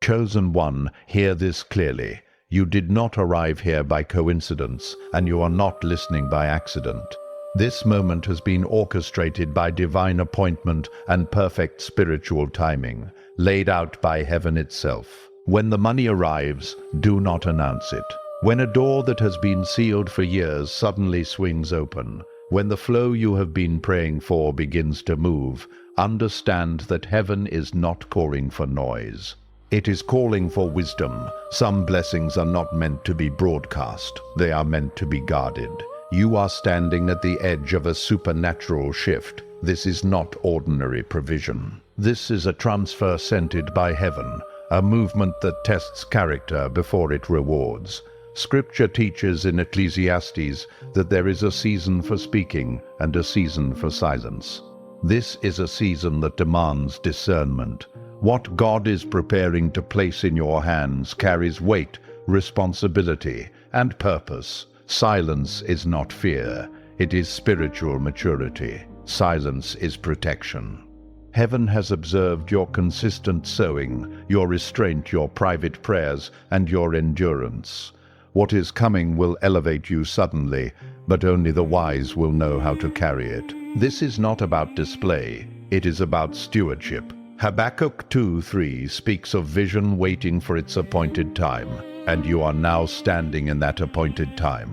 Chosen one, hear this clearly. You did not arrive here by coincidence, and you are not listening by accident. This moment has been orchestrated by divine appointment and perfect spiritual timing, laid out by heaven itself. When the money arrives, do not announce it. When a door that has been sealed for years suddenly swings open, when the flow you have been praying for begins to move, understand that heaven is not calling for noise. It is calling for wisdom. Some blessings are not meant to be broadcast. They are meant to be guarded. You are standing at the edge of a supernatural shift. This is not ordinary provision. This is a transfer scented by heaven, a movement that tests character before it rewards. Scripture teaches in Ecclesiastes that there is a season for speaking and a season for silence. This is a season that demands discernment. What God is preparing to place in your hands carries weight, responsibility, and purpose. Silence is not fear. It is spiritual maturity. Silence is protection. Heaven has observed your consistent sowing, your restraint, your private prayers, and your endurance. What is coming will elevate you suddenly, but only the wise will know how to carry it. This is not about display. It is about stewardship. Habakkuk 2:3 speaks of vision waiting for its appointed time, and you are now standing in that appointed time.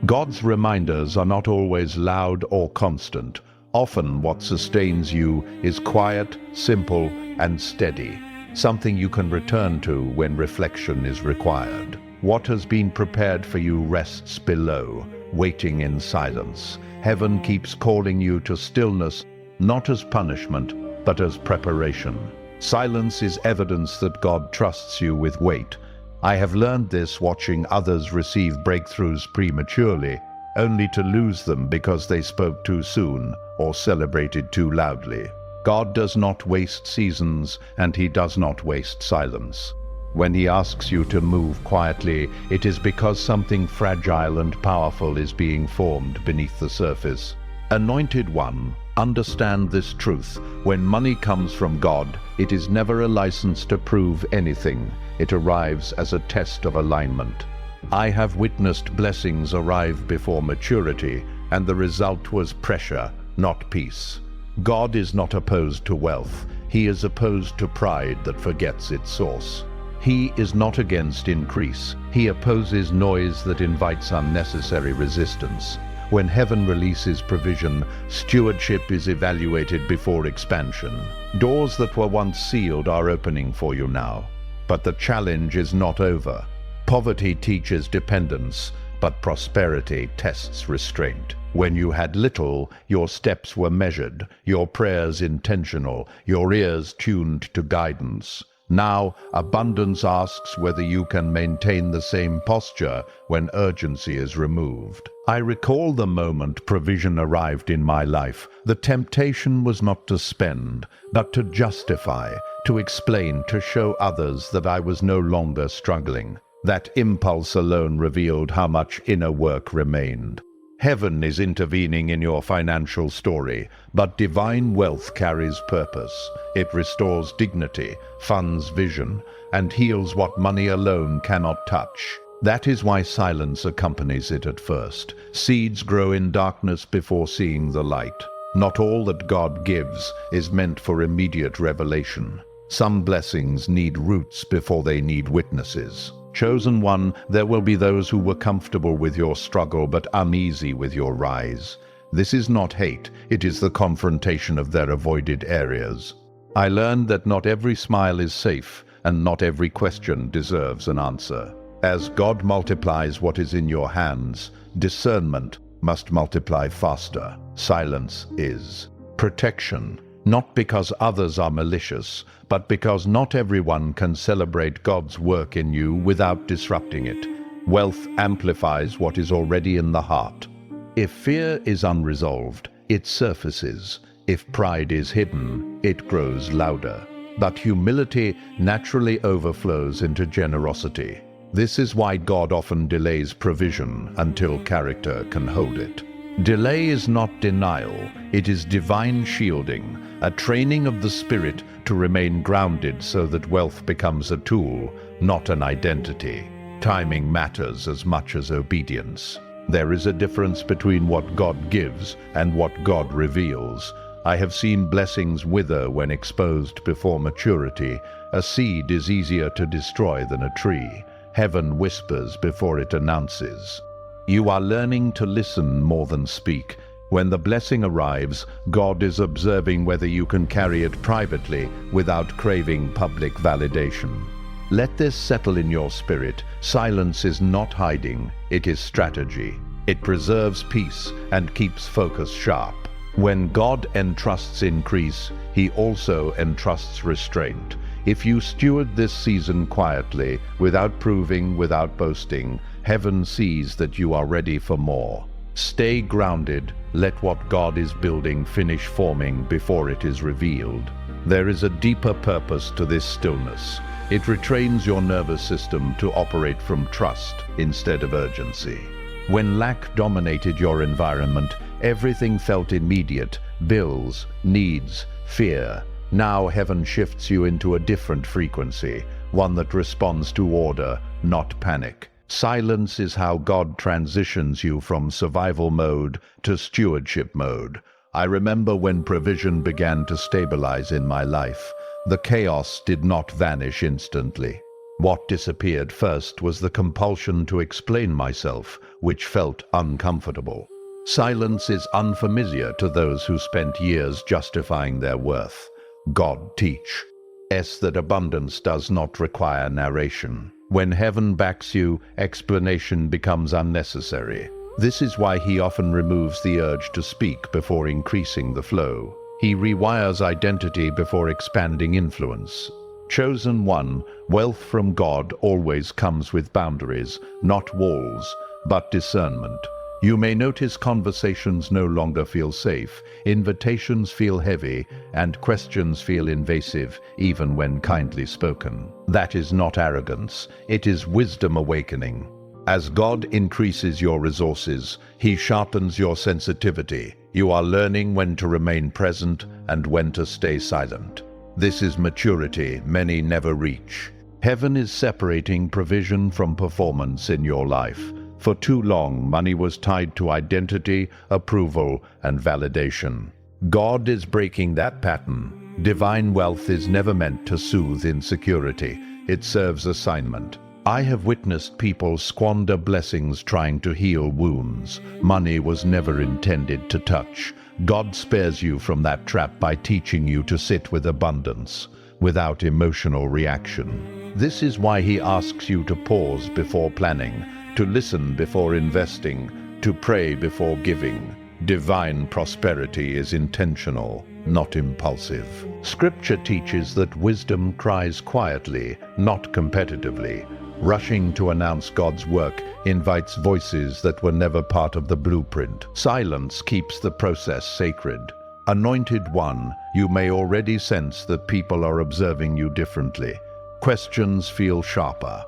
God's reminders are not always loud or constant. Often what sustains you is quiet, simple, and steady, something you can return to when reflection is required. What has been prepared for you rests below, waiting in silence. Heaven keeps calling you to stillness, not as punishment, but as preparation. Silence is evidence that God trusts you with weight. I have learned this watching others receive breakthroughs prematurely, only to lose them because they spoke too soon or celebrated too loudly. God does not waste seasons, and He does not waste silence. When He asks you to move quietly, it is because something fragile and powerful is being formed beneath the surface. Anointed one, understand this truth. When money comes from God, it is never a license to prove anything. It arrives as a test of alignment. I have witnessed blessings arrive before maturity, and the result was pressure, not peace. God is not opposed to wealth. He is opposed to pride that forgets its source. He is not against increase. He opposes noise that invites unnecessary resistance. When heaven releases provision, stewardship is evaluated before expansion. Doors that were once sealed are opening for you now. But the challenge is not over. Poverty teaches dependence, but prosperity tests restraint. When you had little, your steps were measured, your prayers intentional, your ears tuned to guidance. Now, abundance asks whether you can maintain the same posture when urgency is removed. I recall the moment provision arrived in my life. The temptation was not to spend, but to justify, to explain, to show others that I was no longer struggling. That impulse alone revealed how much inner work remained. Heaven is intervening in your financial story, but divine wealth carries purpose. It restores dignity, funds vision, and heals what money alone cannot touch. That is why silence accompanies it at first. Seeds grow in darkness before seeing the light. Not all that God gives is meant for immediate revelation. Some blessings need roots before they need witnesses. Chosen one, there will be those who were comfortable with your struggle but uneasy with your rise. This is not hate, it is the confrontation of their avoided areas. I learned that not every smile is safe, and not every question deserves an answer. As God multiplies what is in your hands, discernment must multiply faster. Silence is protection. Not because others are malicious, but because not everyone can celebrate God's work in you without disrupting it. Wealth amplifies what is already in the heart. If fear is unresolved, it surfaces. If pride is hidden, it grows louder. But humility naturally overflows into generosity. This is why God often delays provision until character can hold it. Delay is not denial, it is divine shielding, a training of the spirit to remain grounded so that wealth becomes a tool, not an identity. Timing matters as much as obedience. There is a difference between what God gives and what God reveals. I have seen blessings wither when exposed before maturity. A seed is easier to destroy than a tree. Heaven whispers before it announces. You are learning to listen more than speak. When the blessing arrives, God is observing whether you can carry it privately without craving public validation. Let this settle in your spirit. Silence is not hiding, it is strategy. It preserves peace and keeps focus sharp. When God entrusts increase, He also entrusts restraint. If you steward this season quietly, without proving, without boasting, heaven sees that you are ready for more. Stay grounded, let what God is building finish forming before it is revealed. There is a deeper purpose to this stillness. It retrains your nervous system to operate from trust instead of urgency. When lack dominated your environment, everything felt immediate: bills, needs, fear. Now heaven shifts you into a different frequency, one that responds to order, not panic. Silence is how God transitions you from survival mode to stewardship mode. I remember when provision began to stabilize in my life. The chaos did not vanish instantly. What disappeared first was the compulsion to explain myself, which felt uncomfortable. Silence is unfamiliar to those who spent years justifying their worth. God teach us that abundance does not require narration. When heaven backs you, explanation becomes unnecessary. This is why He often removes the urge to speak before increasing the flow. He rewires identity before expanding influence. Chosen one, wealth from God always comes with boundaries, not walls, but discernment. You may notice conversations no longer feel safe, invitations feel heavy, and questions feel invasive, even when kindly spoken. That is not arrogance, it is wisdom awakening. As God increases your resources, He sharpens your sensitivity. You are learning when to remain present and when to stay silent. This is maturity many never reach. Heaven is separating provision from performance in your life. For too long, money was tied to identity, approval, and validation. God is breaking that pattern. Divine wealth is never meant to soothe insecurity. It serves assignment. I have witnessed people squander blessings trying to heal wounds. Money was never intended to touch. God spares you from that trap by teaching you to sit with abundance, without emotional reaction. This is why He asks you to pause before planning, to listen before investing, to pray before giving. Divine prosperity is intentional, not impulsive. Scripture teaches that wisdom cries quietly, not competitively. Rushing to announce God's work invites voices that were never part of the blueprint. Silence keeps the process sacred. Anointed one, you may already sense that people are observing you differently. Questions feel sharper.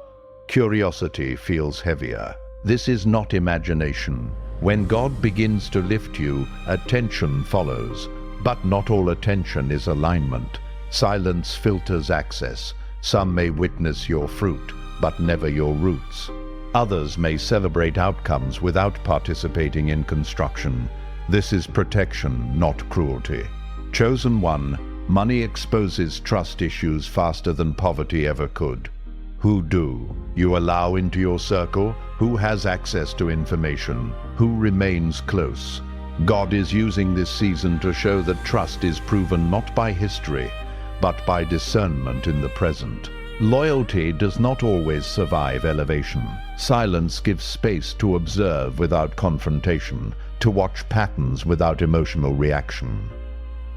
Curiosity feels heavier. This is not imagination. When God begins to lift you, attention follows. But not all attention is alignment. Silence filters access. Some may witness your fruit, but never your roots. Others may celebrate outcomes without participating in construction. This is protection, not cruelty. Chosen one, money exposes trust issues faster than poverty ever could. Who do you allow into your circle? Who has access to information? Who remains close? God is using this season to show that trust is proven not by history, but by discernment in the present. Loyalty does not always survive elevation. Silence gives space to observe without confrontation, to watch patterns without emotional reaction.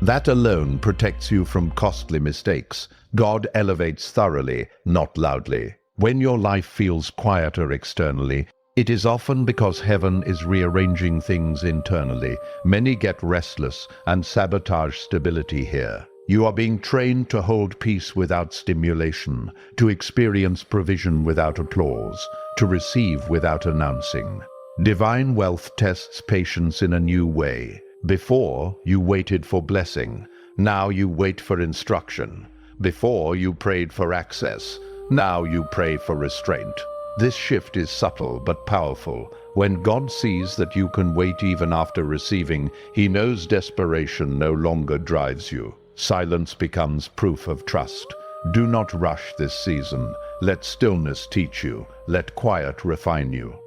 That alone protects you from costly mistakes. God elevates thoroughly, not loudly. When your life feels quieter externally, it is often because heaven is rearranging things internally. Many get restless and sabotage stability here. You are being trained to hold peace without stimulation, to experience provision without applause, to receive without announcing. Divine wealth tests patience in a new way. Before, you waited for blessing. Now you wait for instruction. Before, you prayed for access. Now you pray for restraint. This shift is subtle but powerful. When God sees that you can wait even after receiving, He knows desperation no longer drives you. Silence becomes proof of trust. Do not rush this season. Let stillness teach you. Let quiet refine you.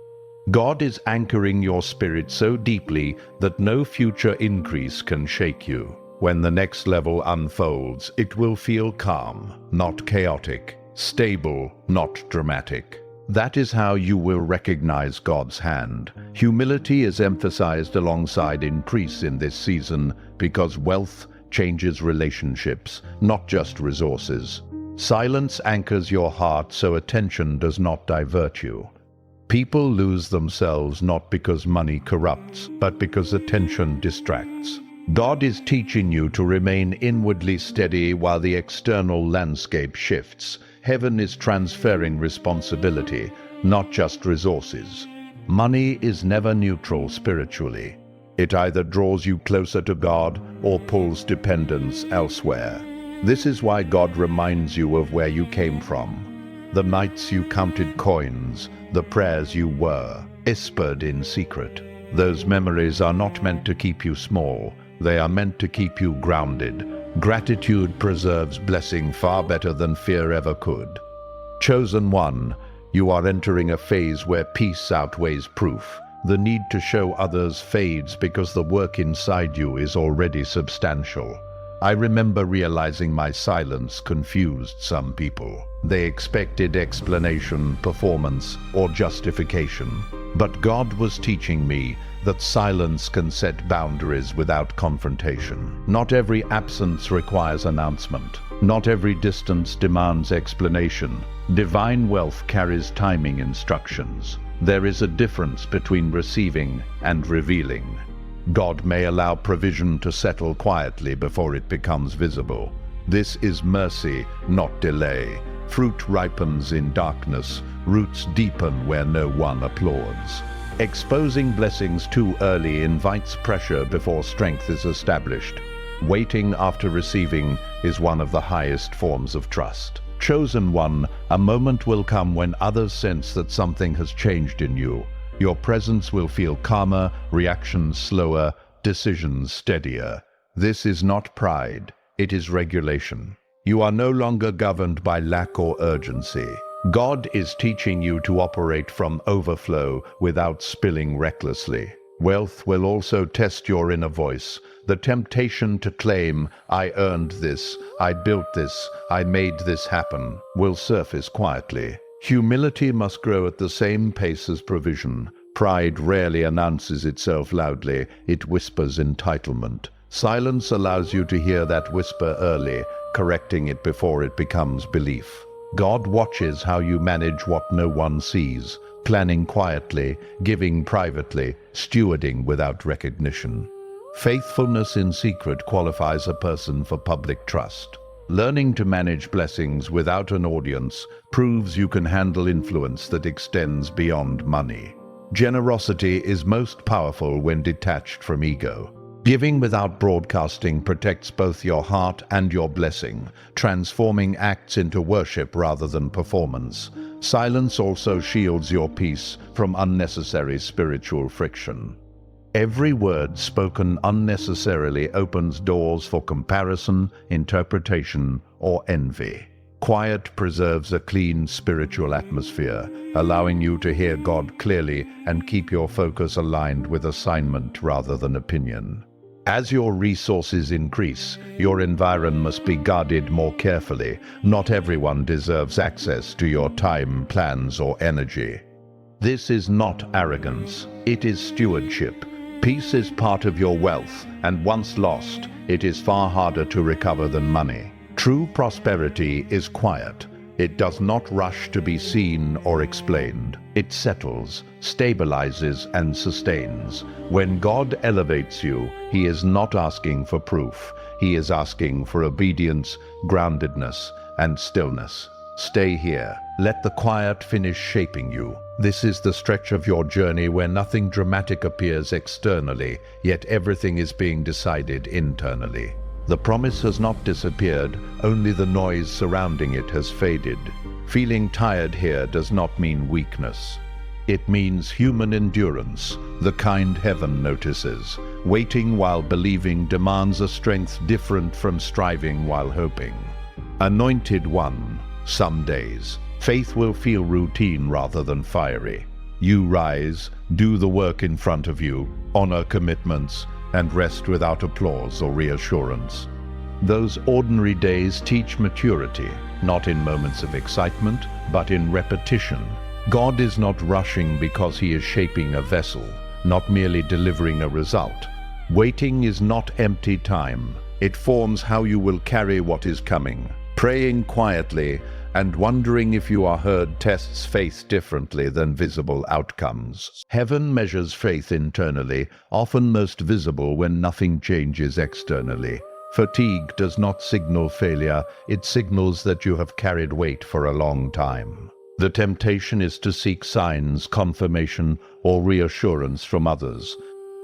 God is anchoring your spirit so deeply that no future increase can shake you. When the next level unfolds, it will feel calm, not chaotic, stable, not dramatic. That is how you will recognize God's hand. Humility is emphasized alongside increase in this season because wealth changes relationships, not just resources. Silence anchors your heart so attention does not divert you. People lose themselves not because money corrupts, but because attention distracts. God is teaching you to remain inwardly steady while the external landscape shifts. Heaven is transferring responsibility, not just resources. Money is never neutral spiritually. It either draws you closer to God or pulls dependence elsewhere. This is why God reminds you of where you came from. The nights you counted coins, the prayers you whispered in secret. Those memories are not meant to keep you small. They are meant to keep you grounded. Gratitude preserves blessing far better than fear ever could. Chosen one, you are entering a phase where peace outweighs proof. The need to show others fades because the work inside you is already substantial. I remember realizing my silence confused some people. They expected explanation, performance, or justification. But God was teaching me that silence can set boundaries without confrontation. Not every absence requires announcement. Not every distance demands explanation. Divine wealth carries timing instructions. There is a difference between receiving and revealing. God may allow provision to settle quietly before it becomes visible. This is mercy, not delay. Fruit ripens in darkness. Roots deepen where no one applauds. Exposing blessings too early invites pressure before strength is established. Waiting after receiving is one of the highest forms of trust. Chosen one, a moment will come when others sense that something has changed in you. Your presence will feel calmer, reactions slower, decisions steadier. This is not pride, it is regulation. You are no longer governed by lack or urgency. God is teaching you to operate from overflow without spilling recklessly. Wealth will also test your inner voice. The temptation to claim, "I earned this, I built this, I made this happen," will surface quietly. Humility must grow at the same pace as provision. Pride rarely announces itself loudly, it whispers entitlement. Silence allows you to hear that whisper early, correcting it before it becomes belief. God watches how you manage what no one sees, planning quietly, giving privately, stewarding without recognition. Faithfulness in secret qualifies a person for public trust. Learning to manage blessings without an audience proves you can handle influence that extends beyond money. Generosity is most powerful when detached from ego. Giving without broadcasting protects both your heart and your blessing, transforming acts into worship rather than performance. Silence also shields your peace from unnecessary spiritual friction. Every word spoken unnecessarily opens doors for comparison, interpretation, or envy. Quiet preserves a clean spiritual atmosphere, allowing you to hear God clearly and keep your focus aligned with assignment rather than opinion. As your resources increase, your environment must be guarded more carefully. Not everyone deserves access to your time, plans, or energy. This is not arrogance, it is stewardship. Peace is part of your wealth, and once lost, it is far harder to recover than money. True prosperity is quiet. It does not rush to be seen or explained. It settles, stabilizes, and sustains. When God elevates you, He is not asking for proof. He is asking for obedience, groundedness, and stillness. Stay here. Let the quiet finish shaping you. This is the stretch of your journey where nothing dramatic appears externally, yet everything is being decided internally. The promise has not disappeared, only the noise surrounding it has faded. Feeling tired here does not mean weakness. It means human endurance, the kind heaven notices. Waiting while believing demands a strength different from striving while hoping. Anointed one, some days, faith will feel routine rather than fiery. You rise, do the work in front of you, honor commitments, and rest without applause or reassurance. Those ordinary days teach maturity, not in moments of excitement, but in repetition. God is not rushing because he is shaping a vessel, not merely delivering a result. Waiting is not empty time. It forms how you will carry what is coming. Praying quietly and wondering if you are heard tests faith differently than visible outcomes. Heaven measures faith internally, often most visible when nothing changes externally. Fatigue does not signal failure, it signals that you have carried weight for a long time. The temptation is to seek signs, confirmation, or reassurance from others.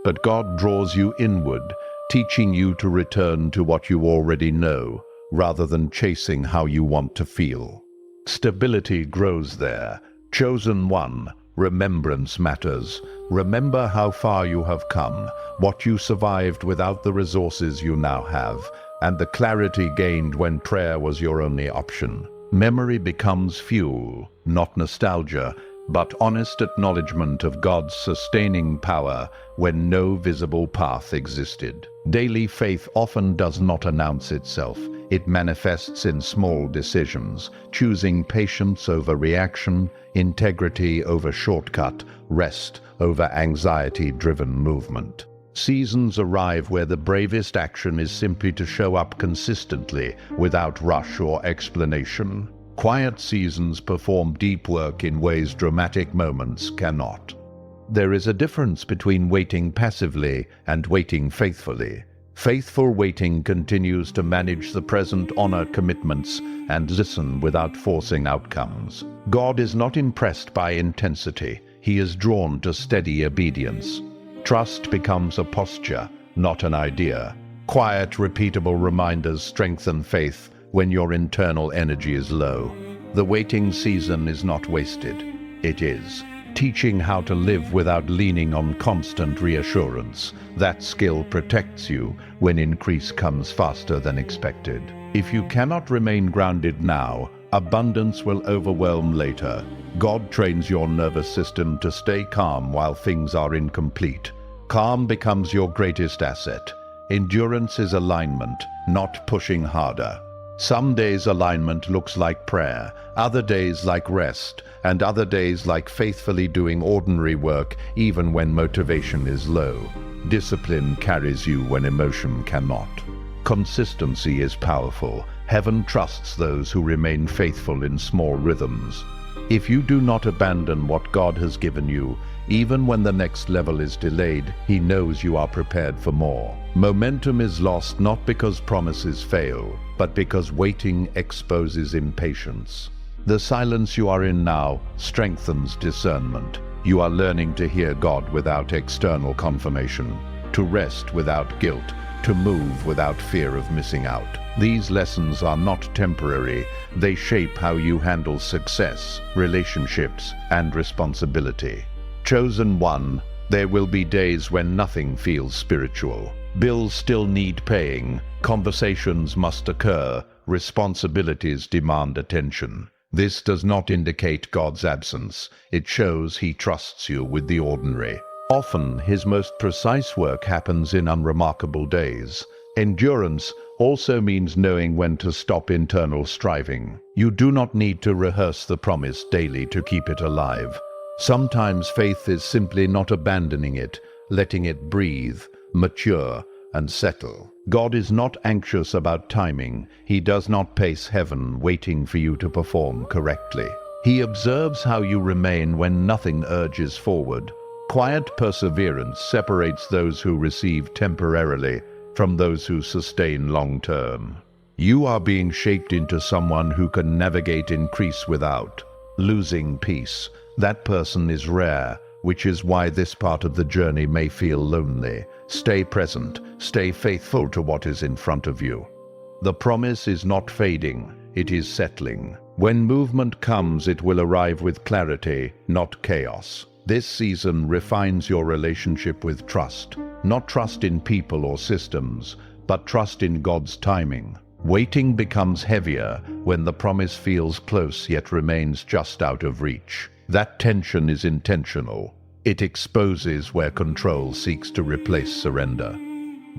But God draws you inward, teaching you to return to what you already know, rather than chasing how you want to feel. Stability grows there. Chosen one, remembrance matters. Remember how far you have come, what you survived without the resources you now have, and the clarity gained when prayer was your only option. Memory becomes fuel, not nostalgia, but honest acknowledgement of God's sustaining power when no visible path existed. Daily faith often does not announce itself. It manifests in small decisions, choosing patience over reaction, integrity over shortcut, rest over anxiety-driven movement. Seasons arrive where the bravest action is simply to show up consistently, without rush or explanation. Quiet seasons perform deep work in ways dramatic moments cannot. There is a difference between waiting passively and waiting faithfully. Faithful waiting continues to manage the present, honor commitments, and listen without forcing outcomes. God is not impressed by intensity. He is drawn to steady obedience. Trust becomes a posture, not an idea. Quiet, repeatable reminders strengthen faith when your internal energy is low. The waiting season is not wasted. It is teaching how to live without leaning on constant reassurance. That skill protects you when increase comes faster than expected. If you cannot remain grounded now, abundance will overwhelm later. God trains your nervous system to stay calm while things are incomplete. Calm becomes your greatest asset. Endurance is alignment, not pushing harder. Some days alignment looks like prayer, other days like rest, and other days like faithfully doing ordinary work even when motivation is low. Discipline carries you when emotion cannot. Consistency is powerful. Heaven trusts those who remain faithful in small rhythms. If you do not abandon what God has given you, even when the next level is delayed, He knows you are prepared for more. Momentum is lost not because promises fail, but because waiting exposes impatience. The silence you are in now strengthens discernment. You are learning to hear God without external confirmation, to rest without guilt, to move without fear of missing out. These lessons are not temporary. They shape how you handle success, relationships, and responsibility. Chosen one, there will be days when nothing feels spiritual. Bills still need paying, conversations must occur, responsibilities demand attention. This does not indicate God's absence. It shows He trusts you with the ordinary. Often, His most precise work happens in unremarkable days. Endurance also means knowing when to stop internal striving. You do not need to rehearse the promise daily to keep it alive. Sometimes faith is simply not abandoning it, letting it breathe, mature, and settle. God is not anxious about timing. He does not pace heaven waiting for you to perform correctly. He observes how you remain when nothing urges forward. Quiet perseverance separates those who receive temporarily from those who sustain long-term. You are being shaped into someone who can navigate increase without losing peace, That person is rare, which is why this part of the journey may feel lonely. Stay present, stay faithful to what is in front of you. The promise is not fading, it is settling. When movement comes, it will arrive with clarity, not chaos. This season refines your relationship with trust. Not trust in people or systems, but trust in God's timing. Waiting becomes heavier when the promise feels close yet remains just out of reach. That tension is intentional. It exposes where control seeks to replace surrender.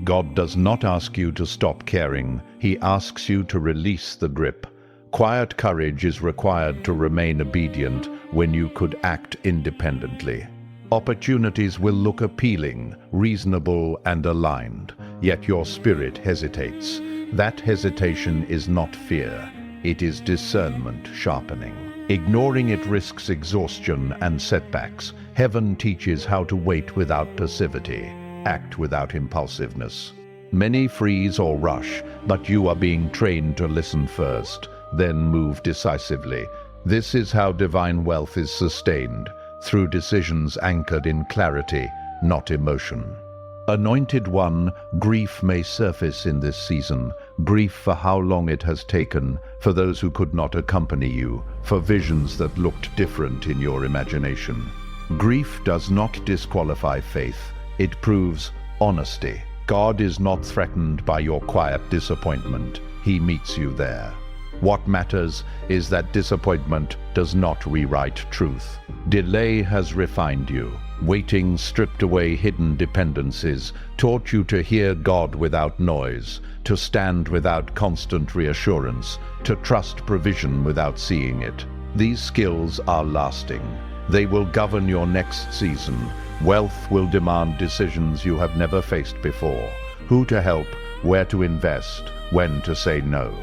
God does not ask you to stop caring. He asks you to release the grip. Quiet courage is required to remain obedient when you could act independently. Opportunities will look appealing, reasonable, and aligned, yet your spirit hesitates. That hesitation is not fear. It is discernment sharpening. Ignoring it risks exhaustion and setbacks. Heaven teaches how to wait without passivity, act without impulsiveness. Many freeze or rush, but you are being trained to listen first, then move decisively. This is how divine wealth is sustained, through decisions anchored in clarity, not emotion. Anointed One, grief may surface in this season. Grief for how long it has taken, for those who could not accompany you, for visions that looked different in your imagination. Grief does not disqualify faith. It proves honesty. God is not threatened by your quiet disappointment. He meets you there. What matters is that disappointment does not rewrite truth. Delay has refined you. Waiting stripped away hidden dependencies, taught you to hear God without noise, to stand without constant reassurance, to trust provision without seeing it. These skills are lasting. They will govern your next season. Wealth will demand decisions you have never faced before. Who to help, where to invest, when to say no.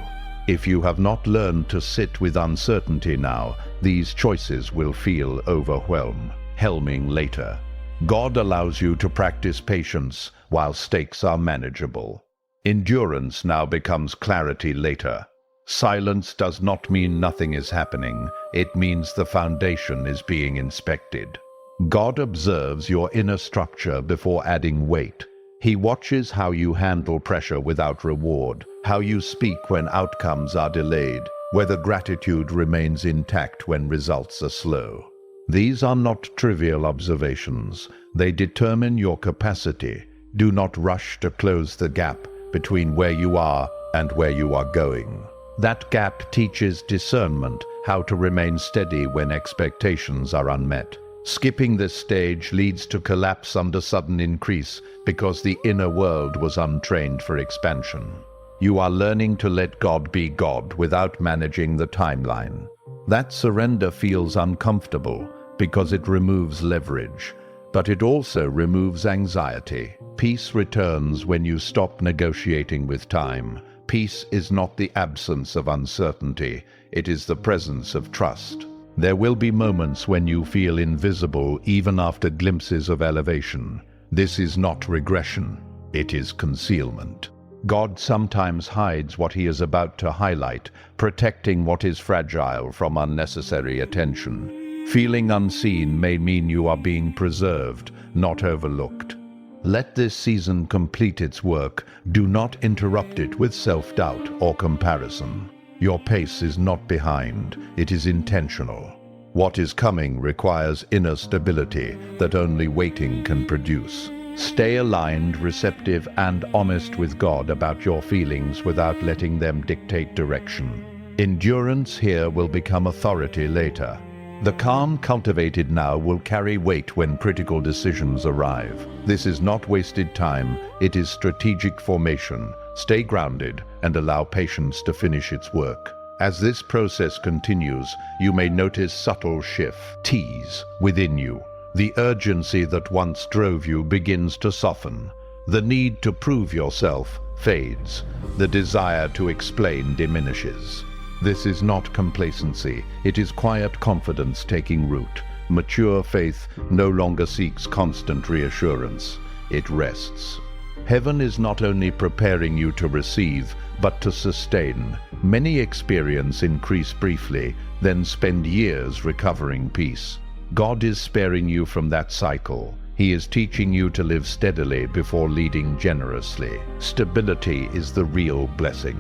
If you have not learned to sit with uncertainty now, these choices will feel overwhelming later. God allows you to practice patience while stakes are manageable. Endurance now becomes clarity later. Silence does not mean nothing is happening. It means the foundation is being inspected. God observes your inner structure before adding weight. He watches how you handle pressure without reward, how you speak when outcomes are delayed, whether gratitude remains intact when results are slow. These are not trivial observations. They determine your capacity. Do not rush to close the gap between where you are and where you are going. That gap teaches discernment, how to remain steady when expectations are unmet. Skipping this stage leads to collapse under sudden increase because the inner world was untrained for expansion. You are learning to let God be God without managing the timeline. That surrender feels uncomfortable because it removes leverage, but it also removes anxiety. Peace returns when you stop negotiating with time. Peace is not the absence of uncertainty, it is the presence of trust. There will be moments when you feel invisible even after glimpses of elevation. This is not regression, it is concealment. God sometimes hides what he is about to highlight, protecting what is fragile from unnecessary attention. Feeling unseen may mean you are being preserved, not overlooked. Let this season complete its work. Do not interrupt it with self-doubt or comparison. Your pace is not behind, it is intentional. What is coming requires inner stability that only waiting can produce. Stay aligned, receptive, and honest with God about your feelings without letting them dictate direction. Endurance here will become authority later. The calm cultivated now will carry weight when critical decisions arrive. This is not wasted time, it is strategic formation. Stay grounded and allow patience to finish its work. As this process continues, you may notice subtle shifts within you. The urgency that once drove you begins to soften. The need to prove yourself fades. The desire to explain diminishes. This is not complacency, it is quiet confidence taking root. Mature faith no longer seeks constant reassurance, it rests. Heaven is not only preparing you to receive, but to sustain. Many experience increase briefly, then spend years recovering peace. God is sparing you from that cycle. He is teaching you to live steadily before leading generously. Stability is the real blessing.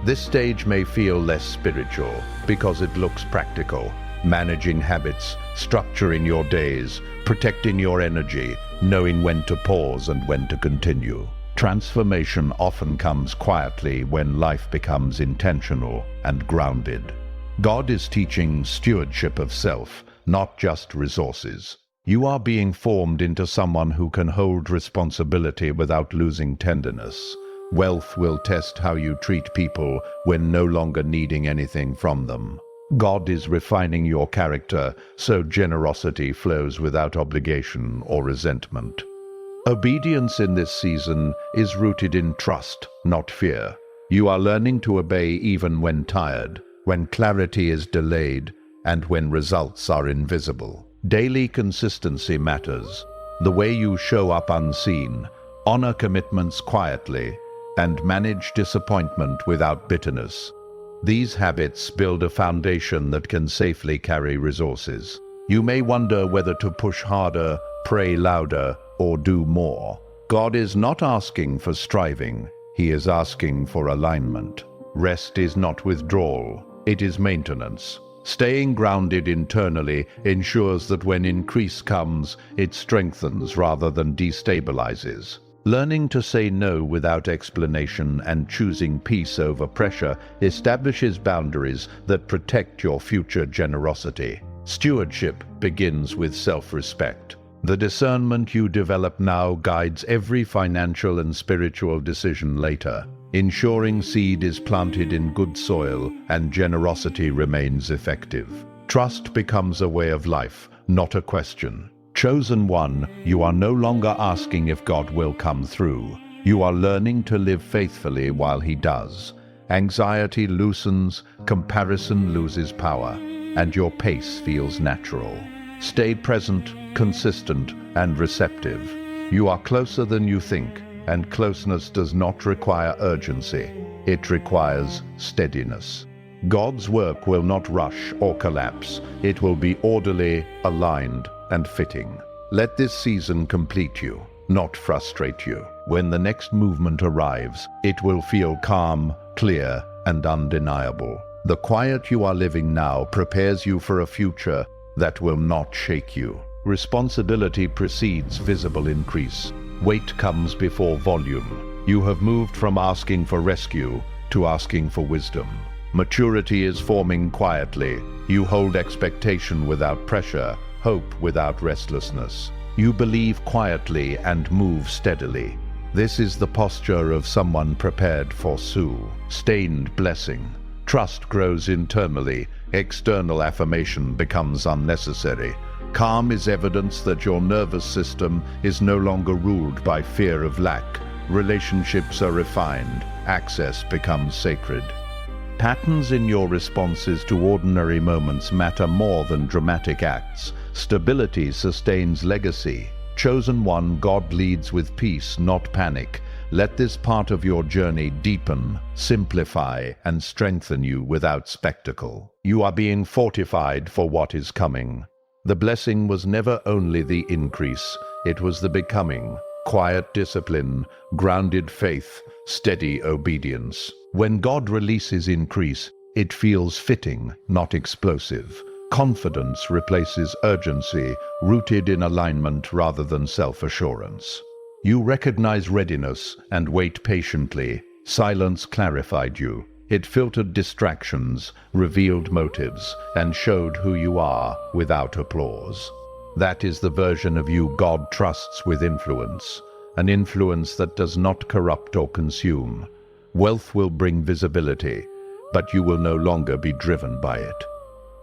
This stage may feel less spiritual because it looks practical. Managing habits, structuring your days, protecting your energy, knowing when to pause and when to continue. Transformation often comes quietly when life becomes intentional and grounded. God is teaching stewardship of self, not just resources. You are being formed into someone who can hold responsibility without losing tenderness. Wealth will test how you treat people when no longer needing anything from them. God is refining your character so generosity flows without obligation or resentment. Obedience in this season is rooted in trust, not fear. You are learning to obey even when tired, when clarity is delayed, and when results are invisible. Daily consistency matters. The way you show up unseen, honor commitments quietly, and manage disappointment without bitterness. These habits build a foundation that can safely carry resources. You may wonder whether to push harder, pray louder, or do more. God is not asking for striving. He is asking for alignment. Rest is not withdrawal. It is maintenance. Staying grounded internally ensures that when increase comes, it strengthens rather than destabilizes. Learning to say no without explanation and choosing peace over pressure establishes boundaries that protect your future generosity. Stewardship begins with self-respect. The discernment you develop now guides every financial and spiritual decision later, ensuring seed is planted in good soil and generosity remains effective. Trust becomes a way of life, not a question. Chosen one, you are no longer asking if God will come through. You are learning to live faithfully while He does. Anxiety loosens, comparison loses power, and your pace feels natural. Stay present, consistent, and receptive. You are closer than you think, and closeness does not require urgency. It requires steadiness. God's work will not rush or collapse. It will be orderly, aligned, and fitting. Let this season complete you, not frustrate you. When the next movement arrives, it will feel calm, clear, and undeniable. The quiet you are living now prepares you for a future that will not shake you. Responsibility precedes visible increase. Weight comes before volume. You have moved from asking for rescue to asking for wisdom. Maturity is forming quietly. You hold expectation without pressure, hope without restlessness. You believe quietly and move steadily. This is the posture of someone prepared for sustained blessing. Trust grows internally. External affirmation becomes unnecessary. Calm is evidence that your nervous system is no longer ruled by fear of lack. Relationships are refined. Access becomes sacred. Patterns in your responses to ordinary moments matter more than dramatic acts. Stability sustains legacy. Chosen one, God leads with peace, not panic. Let this part of your journey deepen, simplify, and strengthen you without spectacle. You are being fortified for what is coming. The blessing was never only the increase, it was the becoming. Quiet discipline, grounded faith, steady obedience. When God releases increase, it feels fitting, not explosive. Confidence replaces urgency, rooted in alignment rather than self-assurance. You recognize readiness and wait patiently. Silence clarified you. It filtered distractions, revealed motives, and showed who you are without applause. That is the version of you God trusts with influence, an influence that does not corrupt or consume. Wealth will bring visibility, but you will no longer be driven by it.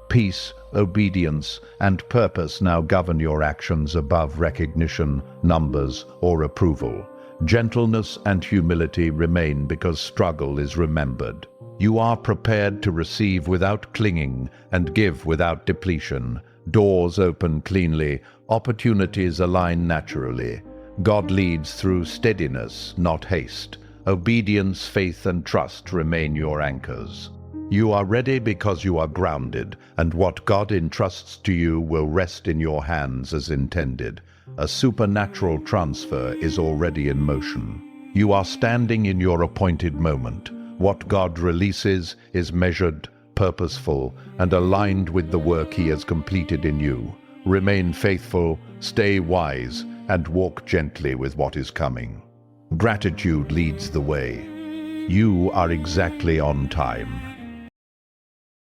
Peace, obedience, and purpose now govern your actions above recognition, numbers, or approval. Gentleness and humility remain because struggle is remembered. You are prepared to receive without clinging and give without depletion. Doors open cleanly, opportunities align naturally. God leads through steadiness, not haste. Obedience, faith, and trust remain your anchors. You are ready because you are grounded, and what God entrusts to you will rest in your hands as intended. A supernatural transfer is already in motion. You are standing in your appointed moment. What God releases is measured, purposeful, and aligned with the work He has completed in you. Remain faithful, stay wise, and walk gently with what is coming. Gratitude leads the way. You are exactly on time.